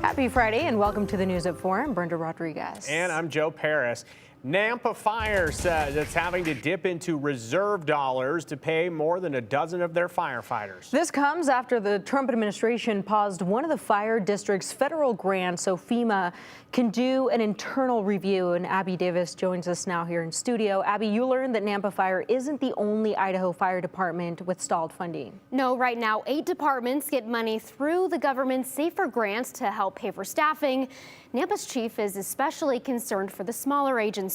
Happy Friday and welcome to the News at 4. I'm Brenda Rodriguez. And I'm Joe Paris. Nampa Fire says it's having to dip into reserve dollars to pay more than a dozen of their firefighters. This comes after the Trump administration paused one of the fire district's federal grants so FEMA can do an internal review. And Abby Davis joins us now here in studio. Abby, you learned that Nampa Fire isn't the only Idaho fire department with stalled funding. No, right now 8 departments get money through the government's SAFER grants to help pay for staffing. Nampa's chief is especially concerned for the smaller agencies.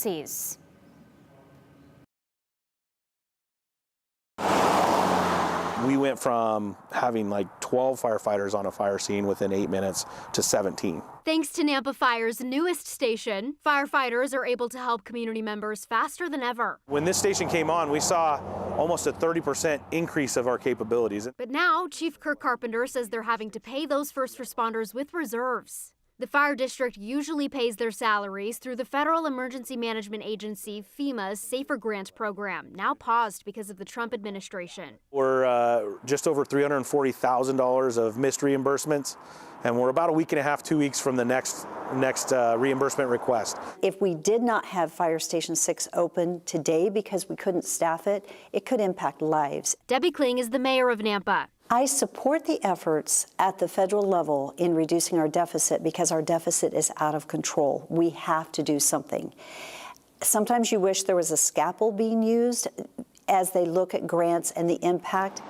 We went from having like 12 firefighters on a fire scene within 8 minutes to 17. Thanks to Nampa Fire's newest station, firefighters are able to help community members faster than ever. When this station came on, we saw almost a 30% increase of our capabilities. But now, Chief Kirk Carpenter says they're having to pay those first responders with reserves. The fire district usually pays their salaries through the Federal Emergency Management Agency, FEMA's SAFER Grant program, now paused because of the Trump administration. We're just over $340,000 of missed reimbursements, and we're about a week and a half, 2 weeks from the next reimbursement request. If we did not have Fire Station 6 open today because we couldn't staff it, it could impact lives. Debbie Kling is the mayor of Nampa. I support the efforts at the federal level in reducing our deficit because our deficit is out of control. We have to do something. Sometimes you wish there was a scalpel being used as they look at grants and the impact.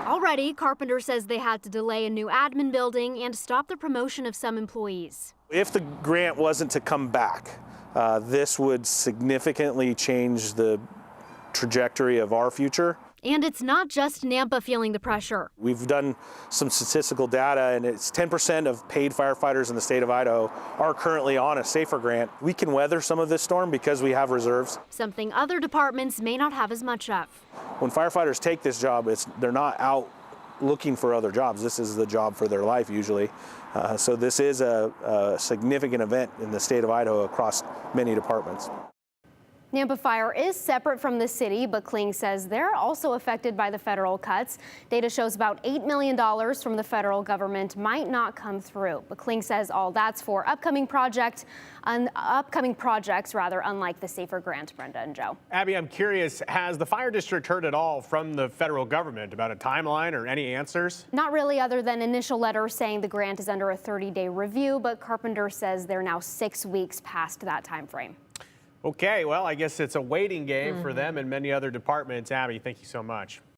Already, Carpenter says they had to delay a new admin building and stop the promotion of some employees. If the grant wasn't to come back, this would significantly change the trajectory of our future. And it's not just Nampa feeling the pressure. We've done some statistical data, and it's 10% of paid firefighters in the state of Idaho are currently on a SAFER grant. We can weather some of this storm because we have reserves. Something other departments may not have as much of. When firefighters take this job, they're not out looking for other jobs. This is the job for their life usually. So this is a significant event in the state of Idaho across many departments. Nampa Fire is separate from the city, but Kling says they're also affected by the federal cuts. Data shows about $8 million from the federal government might not come through. But Kling says all that's for upcoming projects, unlike the SAFER grant, Brenda and Joe. Abby, I'm curious, has the fire district heard at all from the federal government about a timeline or any answers? Not really, other than initial letters saying the grant is under a 30-day review, but Carpenter says they're now 6 weeks past that time frame. Okay, well, I guess it's a waiting game for them and many other departments. Abby, thank you so much.